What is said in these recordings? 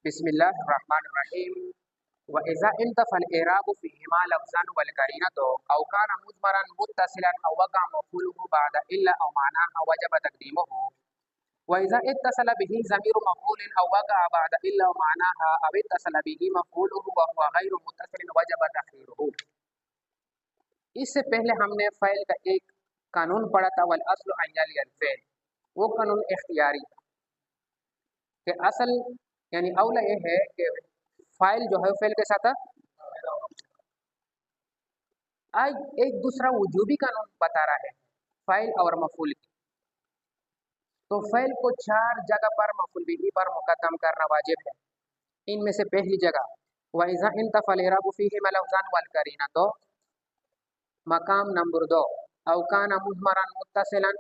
بسم الله الرحمن الرحيم. وإذا انتفى الإعراب فيهما لفظا والقرينة أو كان مضمرا متصلا أو وقع مفعوله بعد إلا أو معناها وجب تقديمه. وإذا اتصل به ضمير مفعول أو وقع بعد إلا ومعناها أو اتصل به مفعوله وهو غير متصل وجب تأخيره. اس سے پہلے ہم نے فعل کا ایک قانون پڑھا تھا والاصل ان یلی الفعل. وہ قانون اختیاری تھا کہ اصل یعنی اولا یہ ہے کہ فائل جو ہے فعل کے ساتھ. آج ایک دوسرا وجوبی قانون بتا رہا ہے فائل اور مفعول کی. تو فعل کو 4 جگہ پر مفعول به پر مقدم کرنا واجب ہے. ان میں سے پہلی جگہ وَإِذَا انتفى الْإِعْرَابُ فِيهِمَا لَفْظًا وَالْقَرِينَةُ، مقام نمبر 2 أو كان مضمرا متصلا،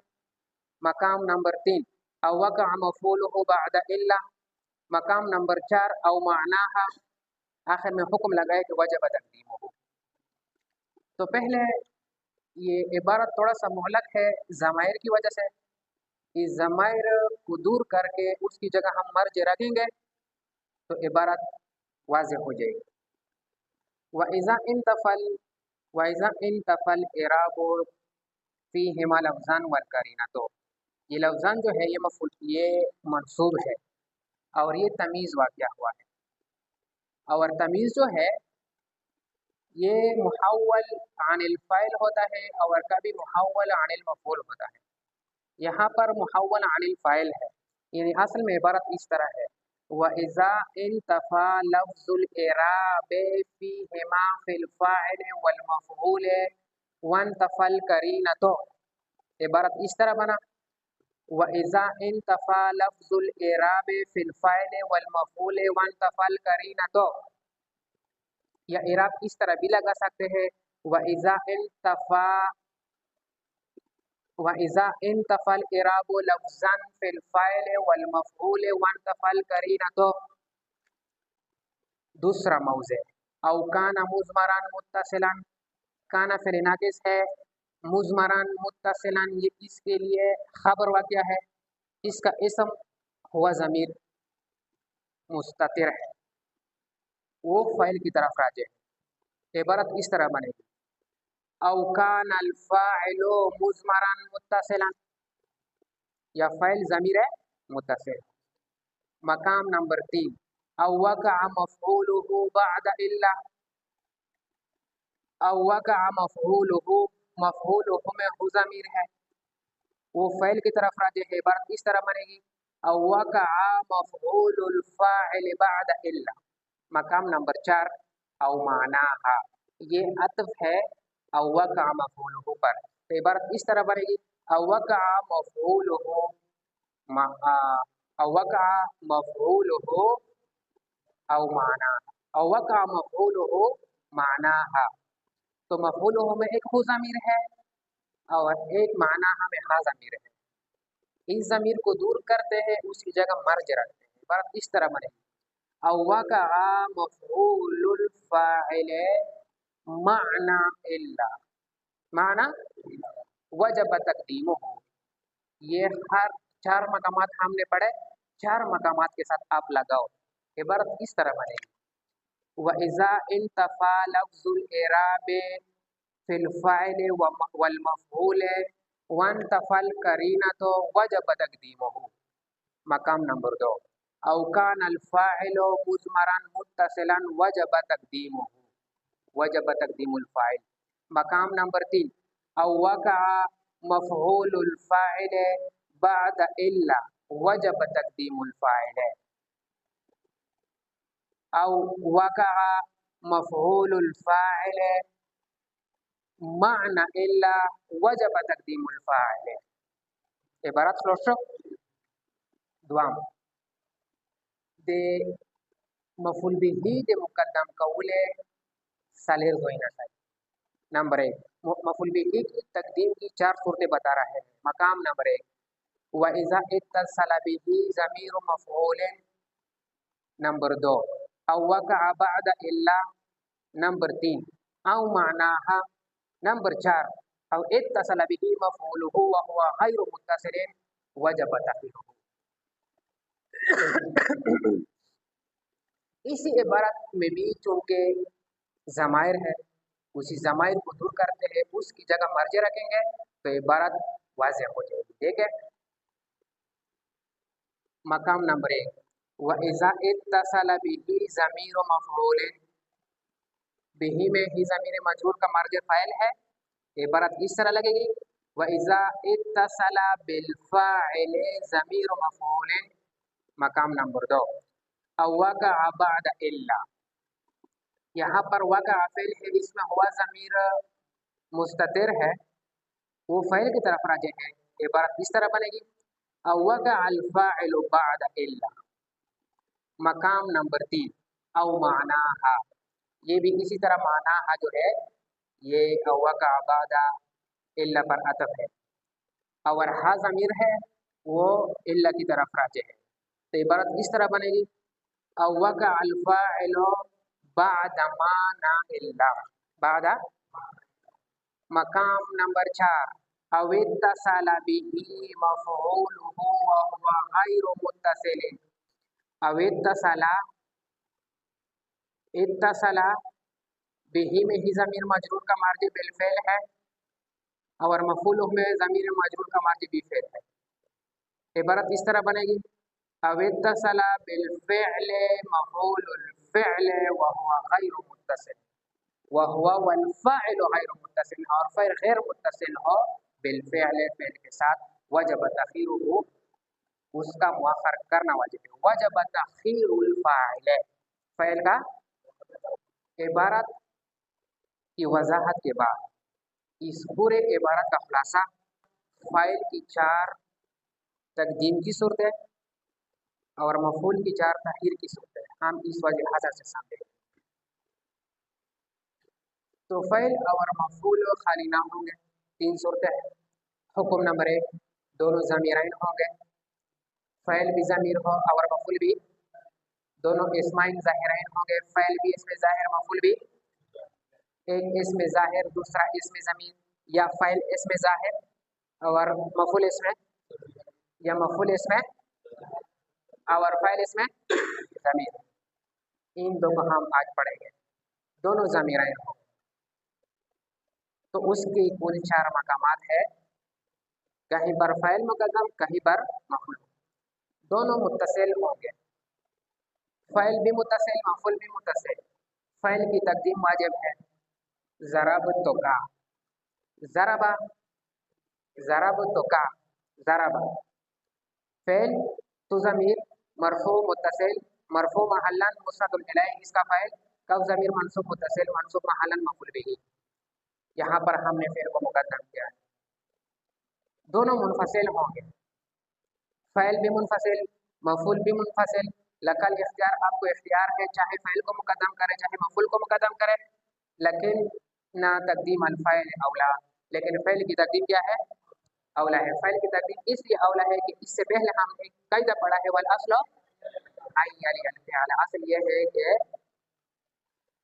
مقام نمبر 3 أو وقع مفعوله بعد إلا، مقام نمبر 4 أو معناها. آخر میں حکم لگائے کہ وجب تقدیمہ. تو پہلے یہ عبارت تھوڑا سا مہلک ہے ضمائر کی وجہ سے. اس ضمائر کو دور کر کے اس کی جگہ ہم مرج رکھیں گے تو عبارت واضح ہو جائے گی. وَإِذَا انتفى الْإِعْرَابُ فِيهِمَا لَفْظًا وَالْقَرِينَةُ، یہ لفظان جو ہے یہ منصوب ہے اور یہ تمیز واقع ہوا ہے. اور تمیز جو ہے یہ محول عن الفاعل ہوتا ہے اور کبھی محول عن المفعول ہوتا ہے. یہاں پر محول عن الفاعل ہے، یعنی اصل میں عبارت اس طرح ہے وَإِذَا انتفى لفظ الْإِعْرَابِ فِيهِمَا فِي الْفَاعِلِ وَالْمَفْعُولِ وَانْتَفَى الْقَرِينَةُ. عبارت اس طرح بنا وَإِذَا انتفى لفظ الْإِعْرَابِ فِي الْفَاعِلِ وَالْمَفْعُولِ وَانْتَفَى الْقَرِينَةُ. یا اعراب اس طرح بھی لگا سکتے ہیں وَإِذَا انتفى الْإِعْرَابُ لَفْظًا فِي الْفَاعِلِ وَالْمَفْعُولِ وَانْتَفَى الْقَرِينَةُ. دوسرا موضع او کان مضمرا متصلا، کانا فعل ناقص ہے، مضمرا متصلا یہ اس کے لیے خبر واقع ہے، اس کا اسم ہوا ضمیر مستتر ہے، وہ فاعل کی طرف راجع ہے. عبارت اس طرح بنے گی او کان الفاعل مضمرا متصلا، یا فاعل ضمیر ہے متصل. مقام نمبر 3 او وقع مفعوله بعد الا، او وقع مفعوله میں ہو ضمیر ہے، وہ فعل کی طرف راجع ہے. عبارت اس طرح بنے گی او وقع مفعول الفاعل بعد الا. مقام نمبر 4 او معناها، یہ عطف ہے او وقع مفعوله پر. تو عبارت اس طرح بنے گی او وقع مفعوله او وقع مفعوله او معناها، او وقع مفعوله معناها. تو مفعوله میں ایک ہو ضمیر ہے اور ایک معناها میں ہا ضمیر ہے. اس ضمیر کو دور کرتے ہیں، اس کی جگہ مرج رکھتے ہیں. عبارت اس طرح بنے گی او وقع مفعول الفاعل معنى الا، معنی وجب تقدیمہ. یہ ہر 4 مقامات ہم نے پڑھے، 4 مقامات کے ساتھ آپ لگاؤ. عبارت اس طرح بنے گی وَإِذَا انتفى لفظ الْإِعْرَابِ فِي الْفَاعِلِ وَالْمَفْعُولِ وَانْتَفَى الْقَرِينَةُ وَجَبَ تَقْدِيمُهُ. مقام نمبر 2 او كان الفاعل مضمرا متصلا وجب تقديمه، وجب تقديم الفاعل. مقام نمبر 3 او وقع مفعول الفاعل بعد الا وجب تقديم الفاعل، او وقع مفعول الفاعل معنى الا وجب تقديم الفاعل. عبارت خلاص شو. دوام د مفعول به د مقدم کوله سالر زوینا سای. نمبر 1 مفعول به کی تقدیم کی 4 صورتیں بتا رہا ہے. مقام نمبر 1 وَإِذَا اتصل به ضمیر مفعول. نمبر 2 او وقع بعد الا. نمبر 3 او معناها. نمبر 4 او اتصل به مفعوله وهو غیر متصل وجب تأخيره. इसी इबारत में भी चूँकि ज़माइर है, उसी ज़माइर को दूर करते हैं, उसकी जगह मर्ज रखेंगे तो इबारत वाज़ेह हो जाएगी। ठीक है, मकाम नंबर 1, व इज़ा इत्तसल बिही ज़मीर मफ़ऊल, बिही में ही ज़मीर मजरूर का मर्ज फ़ाइल है, इबारत इस तरह लगेगी, व इज़ा इत्तसला बिल फ़ाइल ज़मीर मफ़ऊल। मकाम नंबर 2, अव वक़अ बअद इल्ला, यहाँ पर वक़अ फ़िल है, इसमें हुआ ज़मीर मुस्ततिर है, वो फ़ैल की तरफ राजिह है, इबारत इस तरह बनेगी, अव वक़अ अल फ़ाइलु बअद इल्ला। मकाम नंबर 3, अव मानाहा, ये भी इसी तरह मानाहा जो है ये अव वक़अ बअद इल्ला पर अतफ़ है, और हा ज़मीर है वो इल्ला की तरफ राजिह है, तो इबारत इस तरह बनेगी, अव वक़अ अल फ़ाइलु बअद मा ना इल्ला, बअद। मकाम नंबर 4, अव इत्तसला बिही मफ़ऊलुहु व हुवा गैरु मुत्तसिलिन। अव इत्तसला, इत्तसला बिही में ही ज़मीर मजरूर का मार्ज बिलफ़ेल है, और मफ़ऊलुहु में ज़मीर मजरूर का मार्ज भी फ़ेल है, इबारत इस तरह बनेगी, अव इत्तसला बिलफ़िअल मफ़ऊलुल फ़िअल व हुवा गैरु मुत्तसिल, व हुवा वल फ़ाइलु गैरु मुत्तसिल, और फ़ाइल गैर मुत्तसिल हो बिलफ़िअल फ़िअल के साथ, वजब तख़ीरुहु, उसका मुअख़्ख़र करना वाजिब है, वजब तख़ीरुल फ़ाइल, फ़ाइल का। इबारत की वज़ाहत के बाद इस पूरे इबारत का खुलासा फ़ाइल की 4 तक़दीम की सूरत है और मफ़ऊल की 4 तख़ीर की सूरत है, हम इस वजह हज़र से समझेंगे। तो फ़ैल और मफ़ऊल खाली ना होंगे, 3 सूरतें हैं। हुक्म नंबर 1, दोनों ज़मीरैन होंगे, फ़ैल भी ज़मीर हो और मफ़ऊल भी, दोनों इस्माइन ज़ाहिरैन होंगे, फ़ैल भी इसमें ज़ाहिर मफ़ऊल भी, एक इसमें ज़ाहिर दूसरा इसमें ज़मीर, या फ़ैल इसमें ज़ाहिर और मफ़ऊल इसमें, या मफ़ऊल इसमें और फ़ैल इसमें ज़मीर, इन दो को हम आज पढ़ेंगे। दोनों ज़मीरैन हो तो उसकी कुल 4 मकामात है, कहीं पर फ़ैल मुक़द्दम कहीं पर मफ़ऊल, दोनों मुत्तसिल होंगे, फ़ैल भी मुत्तसिल मफ़ऊल भी मुत्तसिल। फ़ैल की तक़दीम वाजिब है, ज़रबतुका, ज़रबा, ज़रबतुका, ज़रबा, फ़ेल तो ज़मीर मरफ़ू मुत्तसिल, मरफ़ू महल्लन मुस्नदुल इलैह, इसका फ़ाइल कब ज़मीर मंसूब मुत्तसिल मंसूब महल्लन मफ़ऊल बिही, यहाँ पर हमने फ़ेल को मुक़द्दम किया है। दोनों मुनफ़सिल होंगे, फ़ैल भी मुनफ़सिल मफ़ऊल भी मुनफ़सिल, लकल इख्तियार, आपको इख्तियार है चाहे फ़ैल को मुक़द्दम करें चाहे मफ़ऊल को मुक़द्दम करें, लेकिन ना तक़दीम अल फ़ैल औला, लेकिन फ़ैल की तक़दीम क्या है, औला है। फ़ैल की तक़दीम इसलिए औला है कि इससे पहले हम एक कायदा पढ़ा है, वल अस्लु अय्यल फ़िअल, असल ये है कि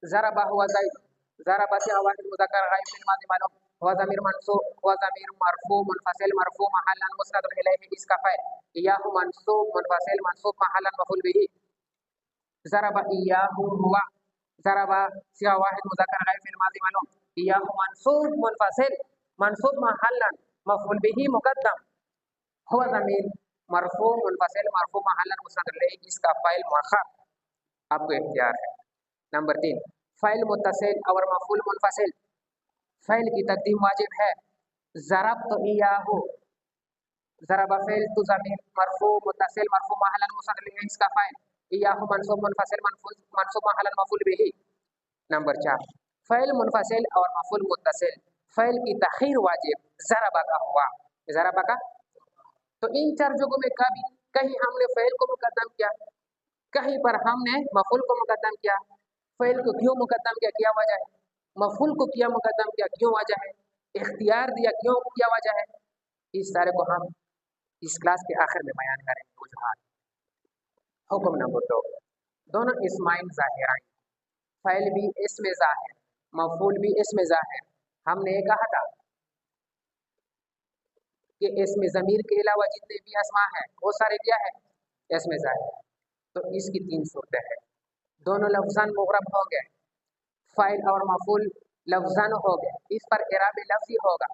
ज़रबा हुआ ज़ैद, ज़रबा से वाहिद मुज़क्कर गायब फिल माज़ी मालूम, हुआ ज़मीर मंसूब, हुआ ज़मीर मरफ़ू मुनफ़सिल मरफ़ू महल्लन मुस्नदुन इलैह, इसका फ़ैल इय्याहु मंसूब मुनफ़सिल मंसूब महल्लन मफ़ऊल बिही, ज़रबा इय्याहु हुआ, ज़रबा से वाहिद मुज़क्कर गायब फिल माज़ी मालूम, इय्याहु मंसूब मुनफ़सिल मंसूब महल्लन मफ़ऊल बिही मुक़द्दम, हुआ ज़मीर मरफ़ू मुनफ़सिल मरफ़ू महल्लन मुस्नदुन इलैह, इसका फ़ैल मुअख़्ख़र, आपको इख्तियार है। नंबर 3, फ़ैल मुत्तसिल और मफ़ऊल मुनफ़सिल, फ़ैल की तक़दीम वाजिब है, ज़रबतु इय्याहु, ज़रबा फ़ेल तो ज़मीर मरफ़ू मुत्तसिल मरफ़ू महल्लन मुस्नदुन इलैह, इसका फ़ाइल इय्याहु मंसूब मुनफ़सिल मंसूब महल्लन मफ़ऊल बिही। नंबर 4, फ़ैल मुनफ़सिल और मफ़ऊल मुत्तसिल, फ़ैल की तख़ीर वाजिब, ज़रबा का हुआ, ज़रबा का, तो इन 4 जगहों में कभी कहीं हमने फ़ैल को मुक़द्दम किया, कहीं पर हमने मफ़ऊल को मुक़द्दम किया, फ़ैल को क्यों मुक़द्दम किया, क्या वजह है, मफ़ऊल को किया मुक़द्दम किया, क्यों वजह है, इख्तियार दिया क्यों, क्या वजह है, इस सारे को हम इस क्लास के आखिर में बयान करेंगे वजूहात। हुक्म नंबर 2, दोनों इस्माइन ज़ाहिरैन, फ़ैल भी इसमें ज़ाहिर मफ़ऊल भी इसमें ज़ाहिर, हमने ये कहा था कि इसमें ज़मीर के अलावा जितने भी अस्मा हैं वो सारे क्या है, इसमें ज़ाहिर, तो इसकी 3 सूरतें हैं। दोनों लफ्ज़ान मुग़रब हो गए, फ़ाइल और मफ़ूल लफ्ज़ान हो गए, इस पर इराब लफ्ज़ी होगा,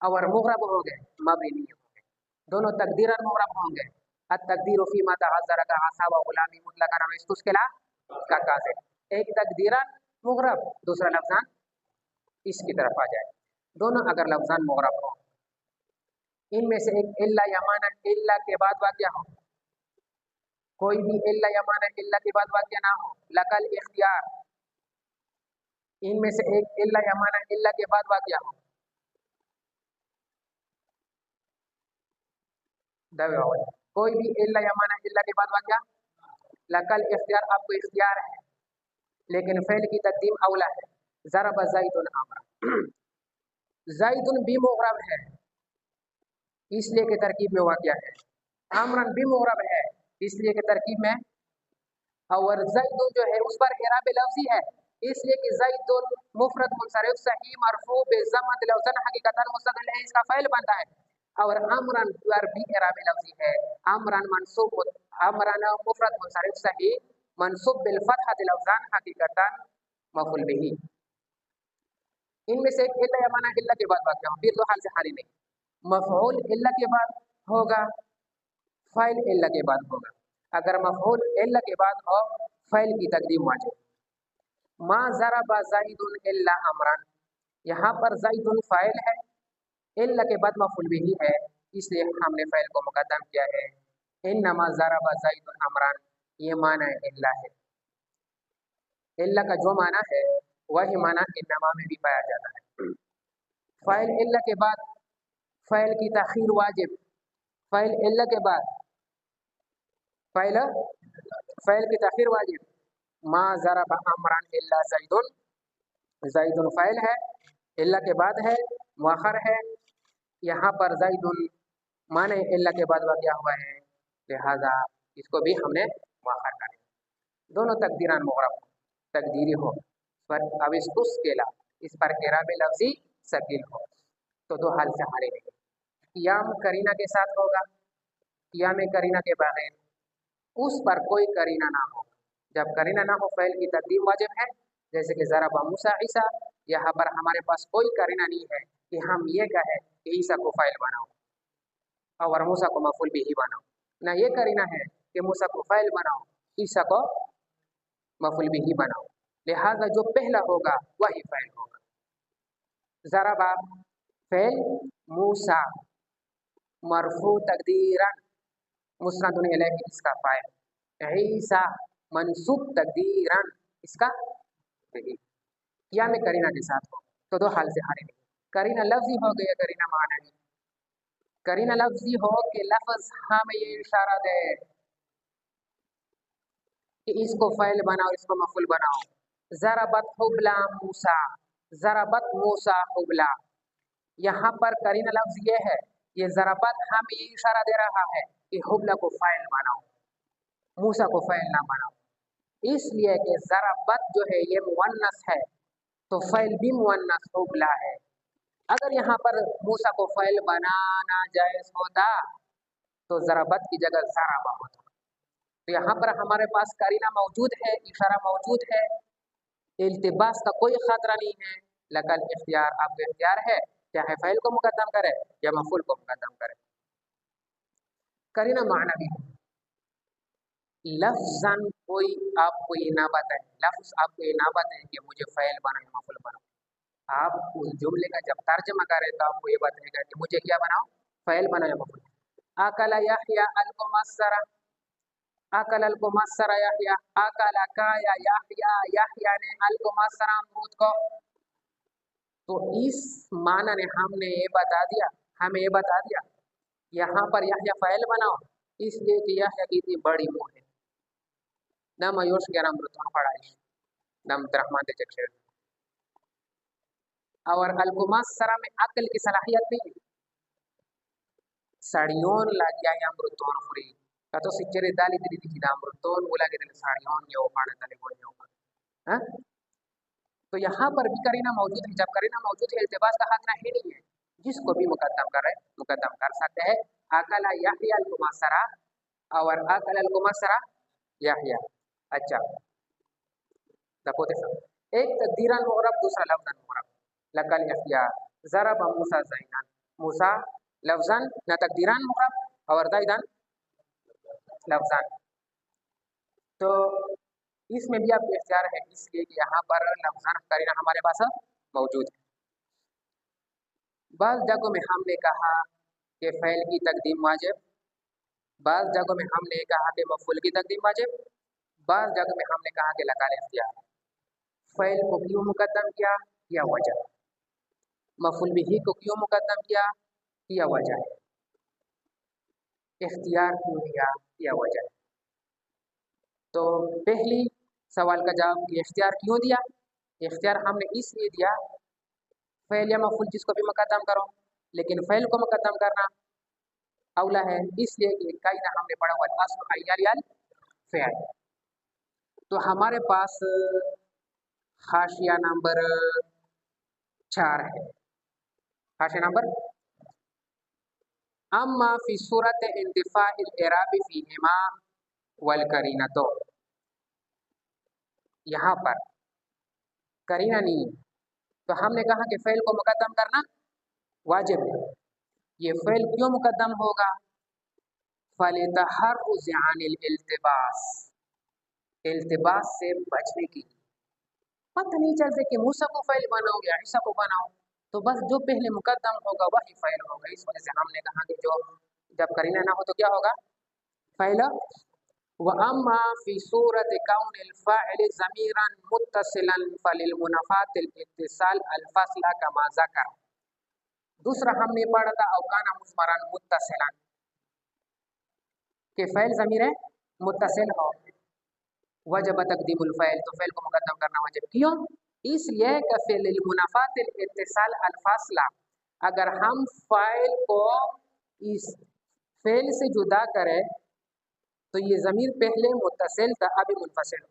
और मुग़रब हो गए, मबनी नहीं हो गए, दोनों तकदीरन मुग़रब होंगे। अत-तक़दीरु फ़ीमा तअज़्ज़र कअसा व ग़ुलामी मुतलक़न व इस्तुस्किला ककाज़िब। एक तकदीरन मुग़रब, दूसरा लफ्ज़ान इसकी तरफ आ जाए, दोनों अगर लफ्ज़ान मुग़रब हो, इनमें से एक इल्ला या माना इल्ला के बाद वाक़या हो, कोई भी इल्ला या माना इल्ला के बाद वाक़या ना हो, लकल इख्तियार, इनमें से एक इल्ला या माना इल्ला के बाद वाक़या हो, कोई भी इल्ला या माना इल्ला के बाद वाक़या, लकल इख्तियार आपको इख्तियार है, लेकिन फ़ेल की तक़दीम औला है। ज़रब ज़ैदुन अमरा, ज़ैदुन भी मुग़रब है इसलिए कि तरकीब में वाक़या है, अमरन भी मुग़रब है इसलिए कि तरकीब में, और ज़ैदुन जो है उस पर इराब लफ्ज़ी है इसलिए कि ज़ैदुन मुफ़रद मुनसरिफ सही मरफ़ू बिज़्ज़म्मत लफ्ज़न हकीकतन मुस्तक़िल है, इसका फ़इल बनता है। और अमरन पर भी इराब लफ्ज़ी है, अमरन मनसूब, अमरन मुफ़रद मुनसरिफ सही मनसूब बिल फ़तहति लफ्ज़ान हकीकतन मफ़ऊल बिही। इनमें से एक इल्ला या माना इल्ला के बाद वाक़या हो, फिर तो हाल से हाली नहीं, मफ़ऊल इल्ला के बाद होगा, फ़ाइल इल्ला के बाद होगा। अगर मफ़ऊल इल्ला के बाद हो, फ़ाइल की तक़दीम वाजिब। मा ज़रबा ज़ैदुन इल्ला अमरन, यहाँ पर ज़ैदुन फ़ाइल है, इल्ला के बाद मफ़ऊल बिही है, इसलिए हमने फ़ाइल को मुक़द्दम किया है। इन्नमा ज़रबा ज़ैदुन अमरन, ये माना इल्ला है, इल्ला का जो माना है वही माना इन्नमा में भी पाया जाता है। फ़ाइल इल्ला के बाद फ़ाइल की तख़ीर वाजिब, फ़ाइल इल्ला के बाद फ़ाइल की तख़ीर वाजिब। मा ज़रबा अमरन इल्ला ज़ैदुन, ज़ैदुन फ़ाइल है, इल्ला के बाद है, मुअख़्ख़र है, यहाँ पर ज़ैदुन माने इल्ला के बाद वाक़या हुआ है, लिहाजा इसको भी हमने मुअख़्ख़र कर दिया। दोनों तकदीरान मुग़रब हो, तकदीरी हो, पर अब इस्तुस्किला, इस पर इराब लफ्ज़ी सकील हो, तो दो हाल से हाले नहीं। क़ियाम करीना के साथ होगा, क़ियाम करीना के बग़ैर, उस पर कोई करीना ना हो। जब करीना ना हो फ़इल की तक़दीम वाजिब है, जैसे कि ज़रबा मूसा ईसा, यहाँ पर हमारे पास कोई करीना नहीं है कि हम ये कहें कि ईसा को फ़ाइल बनाओ और मूसा को मफ़ऊल बिही बनाओ, ना ये करीना है कि मूसा को फ़ाइल बनाओ, ईसा को मफ़ऊल बिही बनाओ, लिहाजा जो पहला होगा वही फ़ाइल होगा। ज़रबा फ़ेल, मूसा मरफ़ू तक़दीरन मुस्नदुन इलैहि इसका फ़ाइल, ईसा मनसूब तक़दीरन इसका बिही। या में करीना के साथ हो तो दो हाल से हारे नहीं, करीना लफ्ज़ी हो गया, करीना मानवी, करीना लफ्ज़ी हो कि लफ्ज़ हमें ये इशारा दे कि इसको फ़ाइल बनाओ, इसको मफ़ऊल बनाओ। ज़रबत हुबला मूसा, ज़रबत मूसा हुबला, यहाँ पर करीना लफ्ज़ ये है, ये ज़रबत हमें ये इशारा दे रहा है कि हुबला को फ़ाइल बनाओ, मूसा को फ़ाइल ना बनाओ, इसलिए कि ज़रबत जो है ये मुअन्नस है, तो फ़ाइल भी मुअन्नस हुबला है। अगर यहाँ पर मूसा को फ़ाइल बनाना जायज़ होता तो ज़रबत की जगह ज़रबा होता। तो यहाँ पर हमारे पास करीना मौजूद है, इशारा मौजूद है, इल्तिबास का कोई ख़तरा नहीं है, लकल इख्तियार, आपको इख्तियार है चाहे फ़ाइल को मुक़द्दम करें या मफ़ऊल को मुक़द्दम करें। करीना मानवी, लफ्ज़न कोई आपको ये ना बताए, लफ्ज़ आपको ये ना बताए कि मुझे फ़ाइल बनाओ या मफ़ऊल बनाओ, आप उस जुमले का जब तर्जमा करें तो आपको ये बताएगा कि मुझे क्या बनाओ, फ़ाइल बनाओ या मफ़ऊल। अकल यहया अल-मुमस्सरा, अकल अल-मुमस्सरा यहया, अकल खाया यहया, यहया ने अल-मुमस्सरा अमरूद को, तो इस माना ने हमने ये बता दिया, हमें ये बता दिया यहाँ पर यहया फ़ाइल बनाओ, इसलिए कि यहया की इतनी बड़ी मुँह है, नम आयुष के अमृतों पढ़ाई नम रहमान जक्षे, और अल-मुमस्सरा में अक्ल की सलाहियत नहीं है, साड़ियों लागिया या अमृतों फ्री कतो सिचरे दाली दिली दिखी दा अमृतों बोला के दिल साड़ियों यो पाने तले बोल यो, हाँ, तो यहाँ पर भी करीना मौजूद है, जब करीना मौजूद है इल्तिबास का खतरा है नहीं है, जिसको भी मुक़द्दम करे मुक़द्दम कर सकते हैं। अकला यहया अल-मुमस्सरा और अकल अल-मुमस्सरा यहया, अच्छा, दपोते सब एक तकदीरन मुगरब, दूसरा लफ्जन मुगरब। लकल इख्तियार ज़रब मूसा ज़ैनन, मूसा लफ्जन न तकदीरन मुगरब और ज़ैनन लफ्जन। तो इसमें भी आपको इख्तियार है, इसलिए कि यहाँ पर लफ्जन करीना हमारे पास मौजूद है। बाज़ जगहों में हमने कहा कि फ़ैल की तकदीम वाजिब, बाज़ जगहों में हमने कहा कि मफ़ूल की तकदीम वाजिब, बाज़ जगह में हमने कहा कि लकाल इख्तियार। फ़ैल को क्यों मुकद्दम किया या वजह, मफ़ूल बिही को क्यों मुकद्दम किया या वजह, इख्तियार क्यों दिया या वजह। तो पहली सवाल का जवाब कि इख्तियार क्यों दिया। इख्तियार हमने इसलिए दिया, फ़ैल या मफ़ूल जिसको भी मुकद्दम करो, लेकिन फ़ैल को मुकद्दम करना अौला है, इसलिए कि कायदा हमने पढ़ा हुआ अस्ल अय्याल याल फ़ैल। तो हमारे पास हाशिया नंबर 4 है। हाशिया नंबर अम्मा फी सूरत इंतिफाइल इराबी फीहिमा वल करीनतो, यहाँ पर करीना नहीं, तो हमने कहा कि फ़ैल को मुकद्दम करना वाजिब है। ये फ़ैल क्यों मुकद्दम होगा, फलितहर्रुज़ अनिल इल्तिबास, इल्तिबास से बचने की। पता नहीं चलते कि मूसा को फ़ैल बनाओ या ईसा को बनाओ, तो बस जो पहले मुकद्दम होगा वही फ़ैल होगा। इस वजह से हमने कहा कि जो जब करीना ना हो तो क्या होगा, फ़ैल। व अम्मा फी सूरत कौनिल फ़ाइल ज़मीरन मुत्तसिलन फलिल मुनफ़ातिल इत्तिसाल अल फ़स्ला कमा ज़कर। दूसरा हमने पढ़ा था अवकाना मुज़मरन मुत्तसिलन, कि फ़ैल ज़मीर है मुत्तसिल हो, वजब तक़दीमुल फ़ैल, तो फ़ैल को मुकद्दम करना वाजिब। क्यों, इसलिए कि फ़िल मुनाफ़ातिल इत्तिसाल अल फ़स्ला, अगर हम फ़ाइल को इस फ़ेल से जुदा करें तो ये ज़मीर पहले मुत्तसिल था अभी मुनफ़सिल।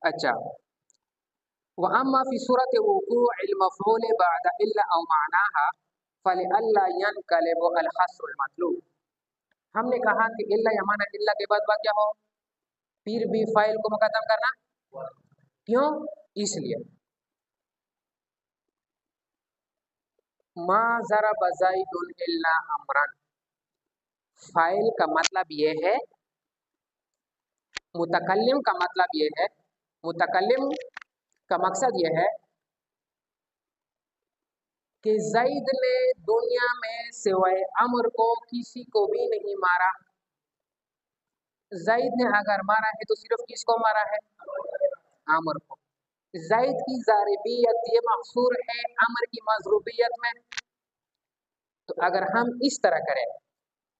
अच्छा, व अम्मा फ़ी सूरत वुक़ूइल मफ़ऊल बअद इल्ला औ मानाहा फलिअल्ला यनक़लिब अल हस्रुल मतलूब। हमने कहा कि इल्ला या माना, इल्ला के बाद क्या हो, फिर भी फ़ाइल को मुकद्दम करना। क्यों, इसलिए मा ज़रब ज़ैदुन इल्ला अमरन, फ़ाइल का मतलब ये है, मुतकल्लिम का मतलब ये है, मुतकल्लिम का मकसद ये है कि ज़ैद ने दुनिया में सिवाय अमर को किसी को भी नहीं मारा। ज़ैद ने अगर मारा है तो सिर्फ किसको मारा है, अमर को। ज़ैद की ज़ारिबियत ये महसूर है अमर की मज़रूबियत में। तो अगर हम इस तरह करें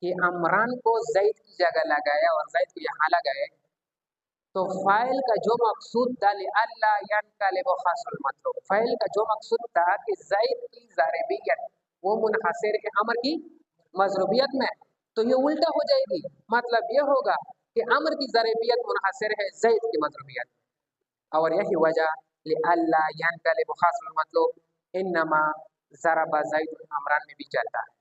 कि अमरान को ज़ैद की जगह लगाया और ज़ैद को यहाँ लगाए, तो फ़ाइल का जो मकसूद था लिअल्ला यनक़लिब हस्रुल मतलूब, फ़ाइल का जो मकसूद था कि ज़ैद की ज़ारिबियत वो मुनहसर है अमर की मज़रूबियत में, तो ये उल्टा हो जाएगी। मतलब ये होगा कि अमर की ज़ारिबियत मुनहसर है ज़ैद की मज़रूबियत, और यही वजह लिअल्ला यनक़लिब हस्रुल मतलूब इन्नमा ज़रब ज़ैदुन अमरान में भी चलता है।